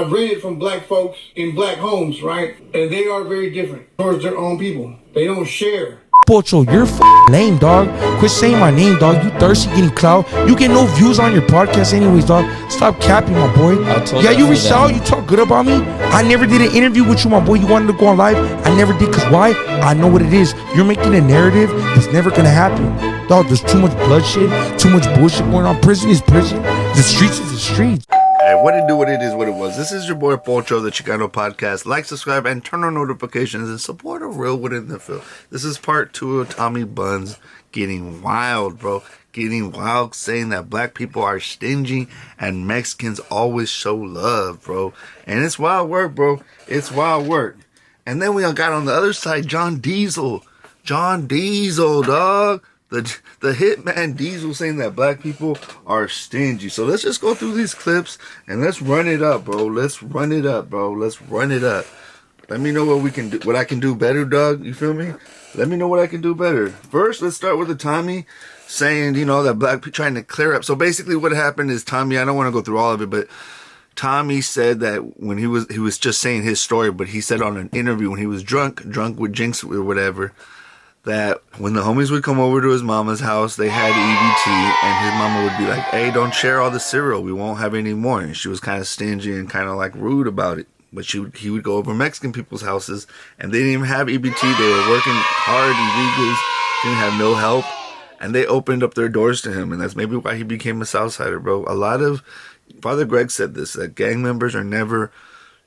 I've read it from black folks in black homes, right? And they are very different towards their own people. They don't share. Pocho, you're lame, dog. Quit saying my name, dog. You thirsty getting clout. You get no views on your podcast anyways, dog. Stop capping, my boy. Yeah, you reached out. You talk good about me. I never did an interview with you, my boy. You wanted to go on live. I never did. Because why? I know what it is. You're making a narrative that's never going to happen. Dog, there's too much bloodshed, too much bullshit going on. Prison is prison. The streets is the streets. Hey, what it do, what it is, what it was. This is your boy POCHO, the Chicano Podcast. Like, subscribe, and turn on notifications and support a real within the field. This is part 2 of Tommy Buns getting wild, bro. Getting wild, saying that black people are stingy and Mexicans always show love, bro. And it's wild work, bro. It's wild work. And then we got on the other side, John Diesel. John Diesel, dog. The hitman Diesel saying that black people are stingy. So let's just go through these clips and let's run it up, bro. Let's run it up, bro. Let's run it up. Let me know what we can do, what I can do better, dog. You feel me? Let me know what I can do better. First, let's start with the Tommy saying, you know, that black people trying to clear up. So basically what happened is Tommy, I don't want to go through all of it, but Tommy said that when he was just saying his story, but he said on an interview when he was drunk with Jinx or whatever, that when the homies would come over to his mama's house, they had EBT, and his mama would be like, hey, don't share all the cereal. We won't have any more. And she was kind of stingy and kind of like rude about it. But he would go over Mexican people's houses, and they didn't even have EBT. They were working hard, illegals, didn't have no help. And they opened up their doors to him, and that's maybe why he became a Southsider, bro. A lot of, Father Greg said this, that gang members are never,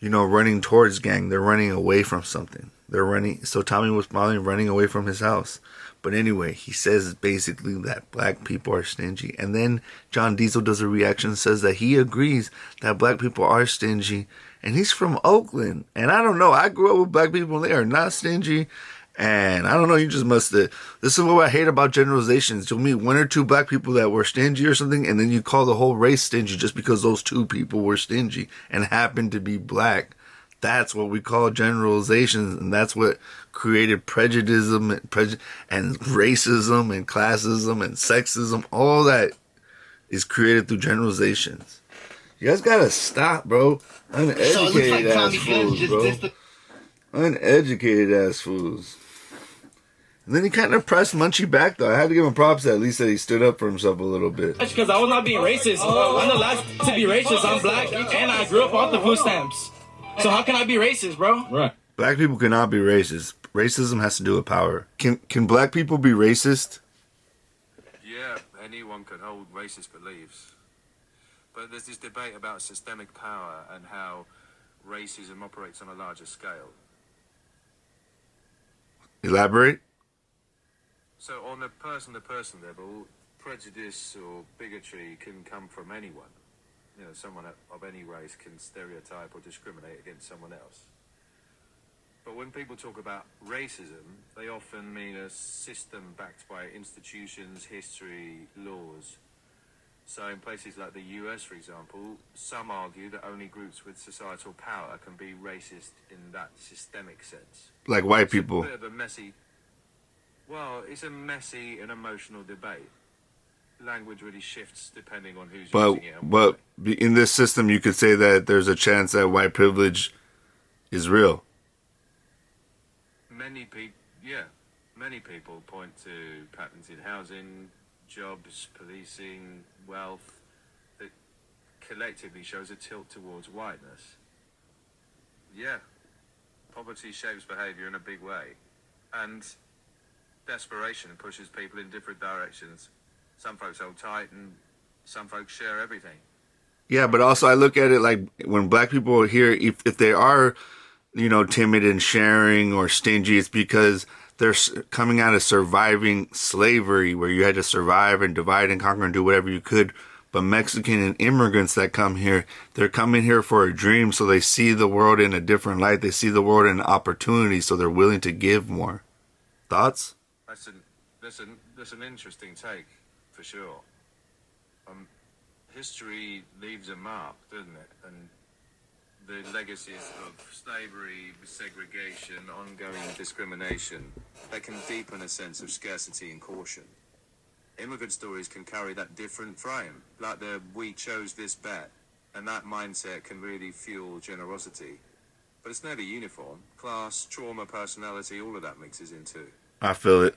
you know, running towards gang. They're running away from something. They're running. So Tommy was probably running away from his house. But anyway, he says basically that black people are stingy. And then John Diesel does a reaction, says that he agrees that black people are stingy. And he's from Oakland. And I don't know. I grew up with black people and they are not stingy. And I don't know. You just must have. This is what I hate about generalizations. You'll meet 1 or 2 black people that were stingy or something. And then you call the whole race stingy just because those 2 people were stingy and happened to be black. That's what we call generalizations, and that's what created prejudice and racism and classism and sexism. All that is created through generalizations. You guys gotta stop, bro. Uneducated ass fools, bro. Uneducated ass fools. And then he kind of pressed Munchie back, though. I had to give him props at least that he stood up for himself a little bit. Because I was not being racist. I'm the last to be racist. I'm black, and I grew up off the food stamps. So how can I be racist, bro? Right. Black people cannot be racist. Racism has to do with power. Can black people be racist? Yeah, anyone can hold racist beliefs. But there's this debate about systemic power and how racism operates on a larger scale. Elaborate? So on a person-to-person level, prejudice or bigotry can come from anyone. You know, someone of any race can stereotype or discriminate against someone else. But when people talk about racism, they often mean a system backed by institutions, history, laws. So in places like the US, for example, some argue that only groups with societal power can be racist in that systemic sense. Like white people. It's a bit of a messy... Well, it's a messy and emotional debate. Language really shifts depending on who's using it. But in this system, you could say that there's a chance that white privilege is real. Many people point to patterns in housing, jobs, policing, wealth that collectively shows a tilt towards whiteness. Yeah, poverty shapes behavior in a big way, and desperation pushes people in different directions. Some folks hold tight and some folks share everything. Yeah, but also I look at it like when black people here, if they are, you know, timid and sharing or stingy, it's because they're coming out of surviving slavery where you had to survive and divide and conquer and do whatever you could. But Mexican and immigrants that come here, they're coming here for a dream, so they see the world in a different light. They see the world in opportunity, so they're willing to give more. Thoughts? That's an interesting take. For sure. History leaves a mark, doesn't it? And the legacies of slavery, segregation, ongoing discrimination, that can deepen a sense of scarcity and caution. Immigrant stories can carry that different frame, like the "we chose this bet," And that mindset can really fuel generosity. But it's never uniform. Class, trauma, personality, all of that mixes in too. I feel it.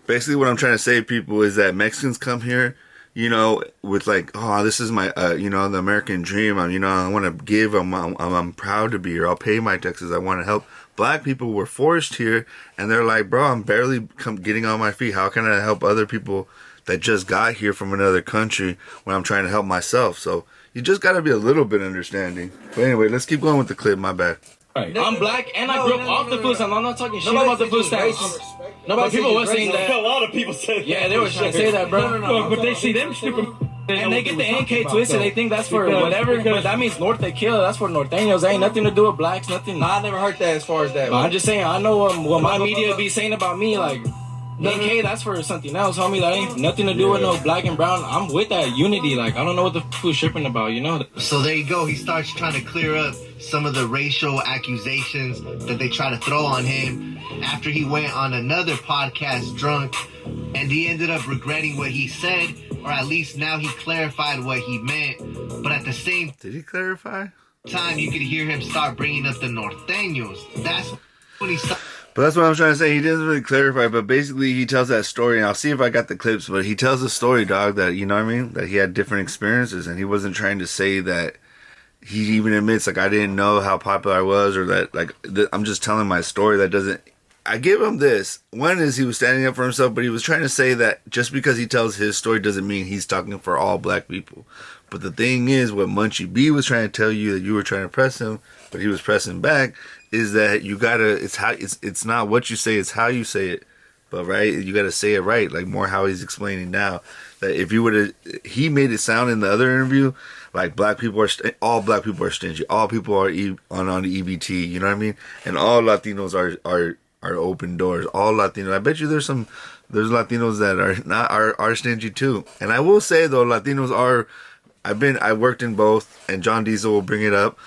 Basically, what I'm trying to say to people is that Mexicans come here, you know, with like, oh, this is my, you know, the American dream. You know, I want to give. I'm proud to be here. I'll pay my taxes. I want to help. Black people were forced here, and they're like, bro, I'm barely getting on my feet. How can I help other people that just got here from another country when I'm trying to help myself? So you just got to be a little bit understanding. But anyway, let's keep going with the clip. My bad. Right. I'm black and I grew up off the food stamps. I'm not talking shit about the food stamps. But people were saying that. A lot of people said that. Yeah, they were trying to say that, bro. But they see them stupid. And they get the NK twisted. They think that's for whatever. But that means Norte Kill. That's for Norteños. That ain't nothing to do with blacks. Nothing. I never heard that as far as that. But I'm just saying, I know what my media be saying about me. Like, NK, that's for something else, homie. That ain't nothing to do with no black and brown. I'm with that unity. Like, I don't know what the fool's tripping about, you know? So there you go. He starts trying to clear up some of the racial accusations that they try to throw on him after he went on another podcast drunk, and he ended up regretting what he said, or at least now he clarified what he meant. But at the same Did he clarify? time, you could hear him start bringing up the norteños. That's when he started. But that's what I'm trying to say. He doesn't really clarify, but basically he tells that story, and I'll see if I got the clips, but he tells the story, dog, that, you know what I mean? That he had different experiences, and he wasn't trying to say that he even admits, like, I didn't know how popular I was, or that, like, I'm just telling my story. That doesn't... I give him this. One is he was standing up for himself, but he was trying to say that just because he tells his story doesn't mean he's talking for all black people. But the thing is, what Munchie B was trying to tell you, that you were trying to press him, but he was pressing back, is that you gotta, it's not what you say, it's how you say it. But right, you gotta say it right, like more how he's explaining now. That if you would have, he made it sound in the other interview like all black people are stingy, all people are on the EBT, you know what I mean? And all Latinos are open doors. All Latinos. I bet you there's Latinos that are stingy too. And I will say though, Latinos are. I worked in both, and John Diesel will bring it up.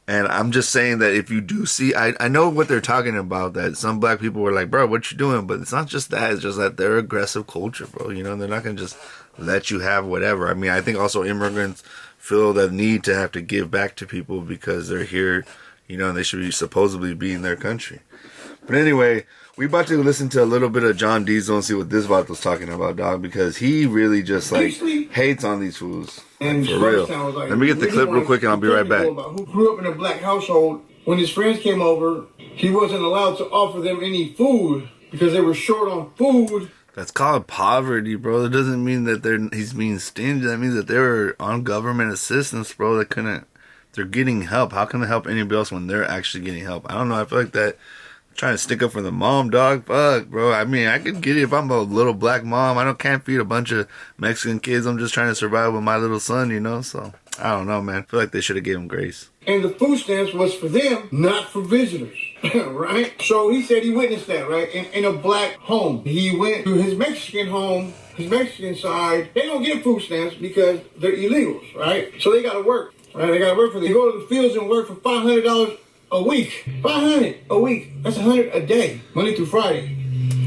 And I'm just saying that if you do see, I know what they're talking about, that some black people were like, bro, what you doing? But it's not just that. It's just that they're aggressive culture, bro. You know, they're not going to just let you have whatever. I mean, I think also immigrants feel the need to have to give back to people because they're here, you know, and they should supposedly be in their country. But anyway, we about to listen to a little bit of John Diesel and see what this Vato's talking about, dog, because he really just like hates on these fools. And for real. Like, let me get the clip real quick and I'll be right back. Who grew up in a black household. When his friends came over, he wasn't allowed to offer them any food because they were short on food. That's called poverty, bro. That doesn't mean that he's being stingy. That means that they were on government assistance, bro. They're getting help. How can they help anybody else when they're actually getting help? I don't know. I feel like that. Trying to stick up for the mom, dog. Fuck, bro. I mean, I could get it if I'm a little black mom. Can't feed a bunch of Mexican kids. I'm just trying to survive with my little son, you know? So, I don't know, man. I feel like they should have given him grace. And the food stamps was for them, not for visitors, right? So he said he witnessed that, right? In a black home. He went to his Mexican home, his Mexican side. They don't get food stamps because they're illegals, right? So they got to work, right? They got to work for them. They go to the fields and work for $500 a week. $500 a week. That's $100 a day, Monday through Friday.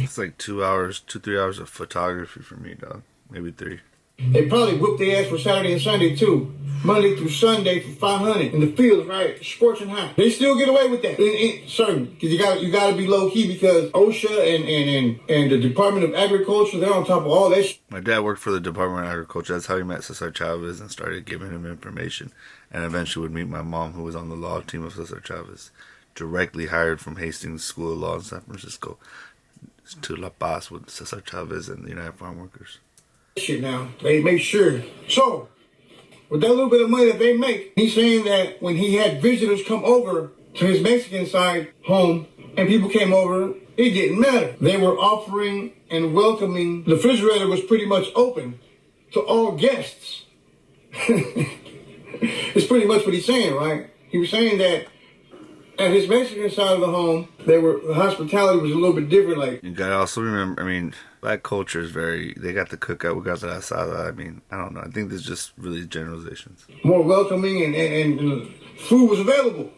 It's like 3 hours of photography for me, dog. Maybe 3. They probably whoop their ass for Saturday and Sunday too. Monday through Sunday for $500 in the fields, right? Scorching hot. They still get away with that. Certain, because you gotta be low key because OSHA and the Department of Agriculture, they're on top of all that shit. My dad worked for the Department of Agriculture. That's how he met Cesar Chavez and started giving him information. And eventually would meet my mom, who was on the law team of Cesar Chavez, directly hired from Hastings School of Law in San Francisco to La Paz with Cesar Chavez and the United Farm Workers. Shit now, they make sure. So, with that little bit of money that they make, he's saying that when he had visitors come over to his Mexican side home and people came over, it didn't matter. They were offering and welcoming. The refrigerator was pretty much open to all guests. It's pretty much what he's saying, right? He was saying that at his Mexican side of the home, the hospitality was a little bit different. Like, you gotta also remember, I mean, black culture is they got the cookout, we got the asada. I mean, I don't know. I think there's just really generalizations. More welcoming and food was available.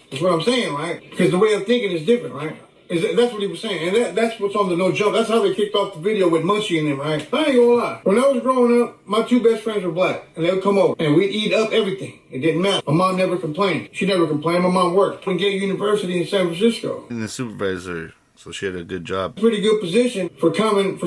That's what I'm saying, right? Because the way of thinking is different, right? That's what he was saying. And that's what's on the No Jump. That's how they kicked off the video with Munchie and them, right? I ain't gonna lie. When I was growing up, my two best friends were black. And they would come over. And we'd eat up everything. It didn't matter. My mom never complained. She never complained. My mom worked in Gate University in San Francisco. And the supervisor, so she had a good job. Pretty good position for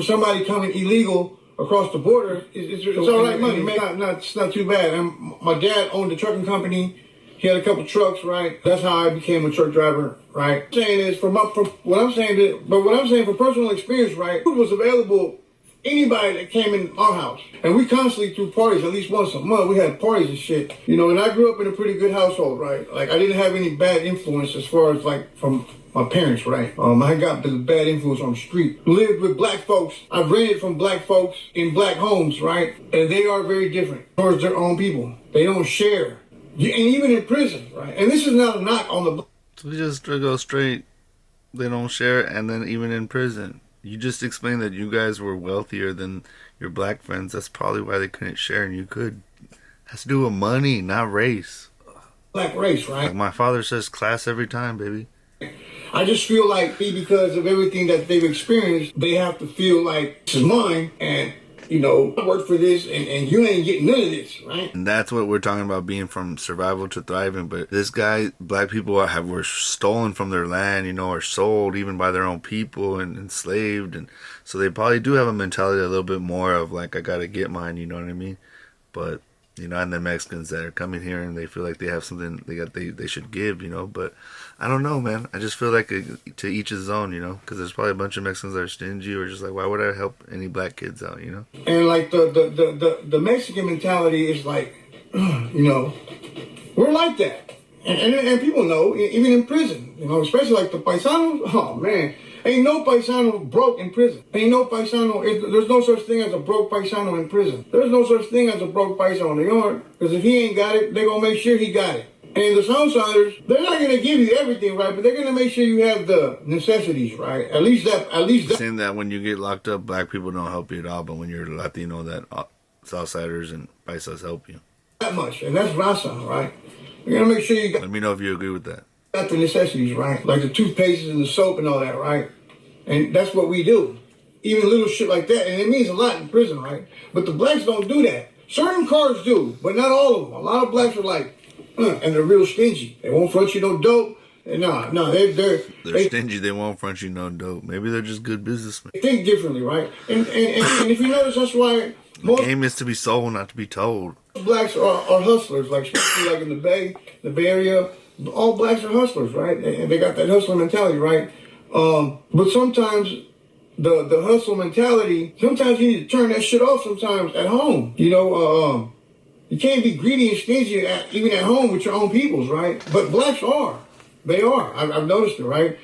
somebody coming illegal across the border. It's all right money, man. It's not too bad. And my dad owned a trucking company. He had a couple trucks, right? That's how I became a truck driver, right? What I'm saying is, what I'm saying for personal experience, right? Food was available. Anybody that came in our house, and we constantly threw parties at least once a month. We had parties and shit, you know. And I grew up in a pretty good household, right? Like I didn't have any bad influence as far as like from my parents, right? I got the bad influence on the street. Lived with black folks. I've rented from black folks in black homes, right? And they are very different towards their own people. They don't share. And even in prison, right? And this is not a knock on the... So we just go straight, they don't share, and then even in prison. You just explained that you guys were wealthier than your black friends. That's probably why they couldn't share, and you could. It has to do with money, not race. Black race, right? Like my father says, class every time, baby. I just feel like because of everything that they've experienced, they have to feel like, this is mine, and... You know, I work for this, and you ain't getting none of this, right? And that's what we're talking about, being from survival to thriving. But this guy, black people were stolen from their land, you know, or sold even by their own people and enslaved. And so they probably do have a mentality a little bit more of like, I got to get mine, you know what I mean? But, you know, and the Mexicans that are coming here and they feel like they have something they should give, you know. But I don't know, man. I just feel like to each his own, you know, because there's probably a bunch of Mexicans that are stingy or just like, why would I help any black kids out, you know? And like the Mexican mentality is like, you know, we're like that. And people know, even in prison, you know, especially like the paisanos. Oh, man. Ain't no paisano broke in prison. Ain't no paisano. There's no such thing as a broke paisano in prison. There's no such thing as a broke paisano. They aren't. Because if he ain't got it, they're going to make sure he got it. And the Soundsiders, they're not going to give you everything, right? But they're going to make sure you have the necessities, right? At least that. Saying that when you get locked up, black people don't help you at all. But when you're Latino, that Southsiders and paisas help you. That much. And that's raza, right? You're going to make sure you got... Let me know if you agree with that. Got the necessities, right? Like the toothpaste and the soap and all that, right? And that's what we do. Even little shit like that. And it means a lot in prison, right? But the blacks don't do that. Certain cars do, but not all of them. A lot of blacks are like, and they're real stingy. They won't front you no dope. They're stingy. They won't front you no dope. Maybe they're just good businessmen. They think differently, right? And if you notice, that's why the game is to be sold, not to be told. Blacks are hustlers, like especially like in the Bay Area. All blacks are hustlers, right? And they got that hustler mentality, right? But sometimes the hustle mentality, sometimes you need to turn that shit off sometimes at home. You know, you can't be greedy and stingy even at home with your own peoples, right? But blacks are. They are. I've noticed it, right?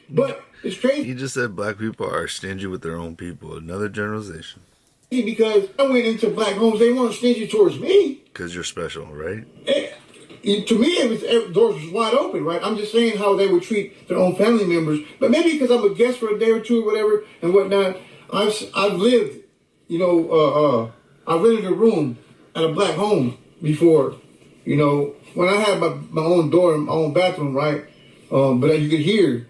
But it's crazy. He just said black people are stingy with their own people. Another generalization. Because I went into black homes, they weren't stingy towards me. Because you're special, right? To me, the doors was wide open, right? I'm just saying how they would treat their own family members. But maybe because I'm a guest for a day or two or whatever and whatnot, I've lived, you know, I rented a room at a black home before, you know, when I had my own door and my own bathroom, right? But you could hear,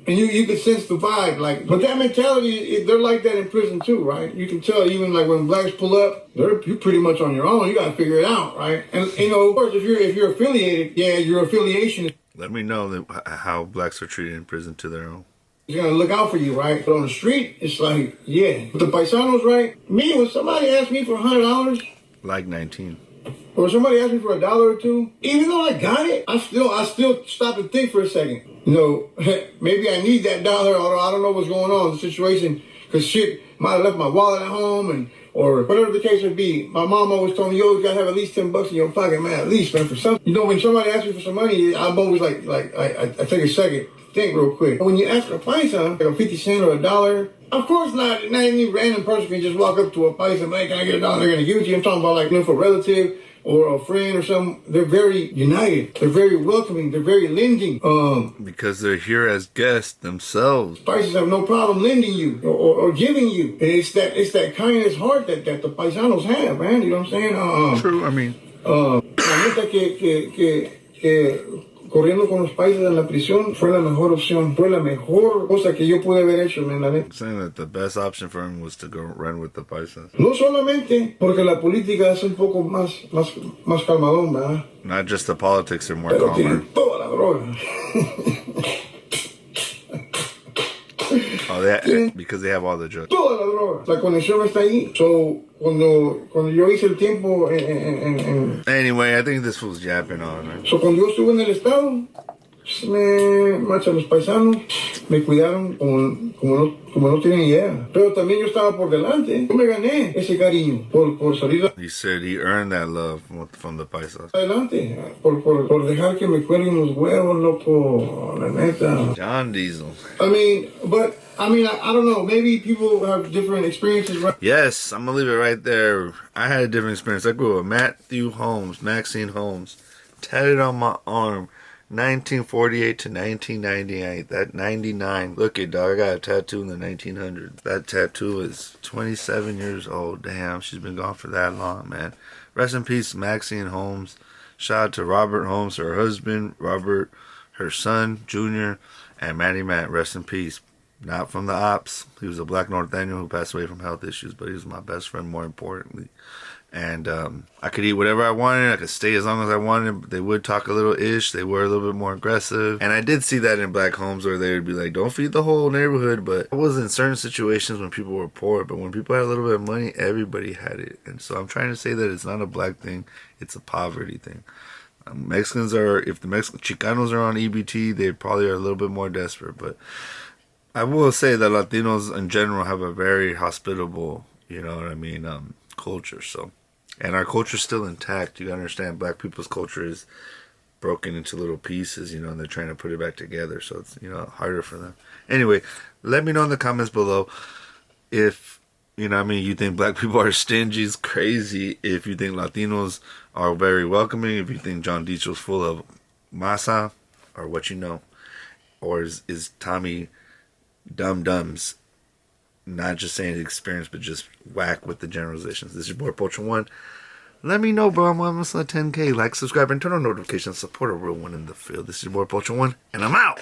and you could sense the vibe, like. But that mentality, they're like that in prison too, right? You can tell even like when blacks pull up, you're pretty much on your own. You got to figure it out, right? And you know, of course, if you're affiliated, yeah, your affiliation. Let me know how blacks are treated in prison to their own. He's gonna look out for you, right? But on the street, it's like, yeah. But the paisanos, right? Me, when somebody asks me for $100, like 19. Or somebody asked me for $1 or $2, even though I got it, I still stop and think for a second. You know, maybe I need that dollar, or I don't know what's going on in the situation, because shit, might have left my wallet at home, or whatever the case would be. My mom always told me, you always gotta have at least $10 in your pocket, man, at least, man, for something. You know, when somebody asks me for some money, I'm always like I take a second, think real quick. When you ask for a paisa, like a 50 cent or $1, of course not any random person can just walk up to a paisa and like, can I get $1? They're gonna give it to you. I'm talking about like, you know, for a relative or a friend or something. They're very united. They're very welcoming. They're very lending. Because they're here as guests themselves. Paisas have no problem lending you or giving you. And it's that kindness heart that the paisanos have, man. You know what I'm saying? True. I mean, la neta que corriendo con los países en la prisión fue la mejor opción. Fue la mejor cosa que yo pude haber hecho, man, la neta. Saying that the best option for him was to go run with the Paisas. No solamente porque la política es un poco más calmadón, ¿verdad? Not just the politics are more Pero calmer. tienen toda la droga. Oh, because they have all the drugs. Toda la droga. La conexión está ahí. So, cuando yo hice el tiempo Anyway, I think this fool's yapping on, man. So, cuando yo estuve en el estado, macho, los paisanos me cuidaron como no tienen idea. Pero también yo estaba por delante. Yo me gané ese cariño por salir He said he earned that love from the Paisas. adelante. Por dejar que me cuelguen los huevos, loco. La neta. John Diesel. I don't know. Maybe people have different experiences, right? Yes, I'm gonna leave it right there. I had a different experience. I grew up with Maxine Holmes, tatted on my arm, 1948 to 1998. That 99. Look it, dog. I got a tattoo in the 1900s. That tattoo is 27 years old. Damn, she's been gone for that long, man. Rest in peace, Maxine Holmes. Shout out to Robert Holmes, her husband, Robert, her son, Junior, and Maddie Matt. Rest in peace. Not from the ops. He was a black North Daniel who passed away from health issues, but he was my best friend, more importantly. And I could eat whatever I wanted. I could stay as long as I wanted. They would talk a little ish. They were a little bit more aggressive. And I did see that in black homes where they would be like, don't feed the whole neighborhood. But it was in certain situations when people were poor. But when people had a little bit of money, everybody had it. And so I'm trying to say that it's not a black thing. It's a poverty thing. Mexicans are, if the Chicanos are on EBT, they probably are a little bit more desperate. But I will say that Latinos in general have a very hospitable, culture. So, and our culture's still intact. You gotta understand, black people's culture is broken into little pieces, and they're trying to put it back together. So it's, harder for them. Anyway, let me know in the comments below if, you think black people are stingy, it's crazy. If you think Latinos are very welcoming, if you think John Diesel's full of masa, or what you know. Or is Tommy dum-dums, not just saying experience, but just whack with the generalizations. This is your boy POCHO1. Let me know, bro. I'm almost at 10K. Like, subscribe, and turn on notifications. Support a real one in the field. This is your boy POCHO1, and I'm out.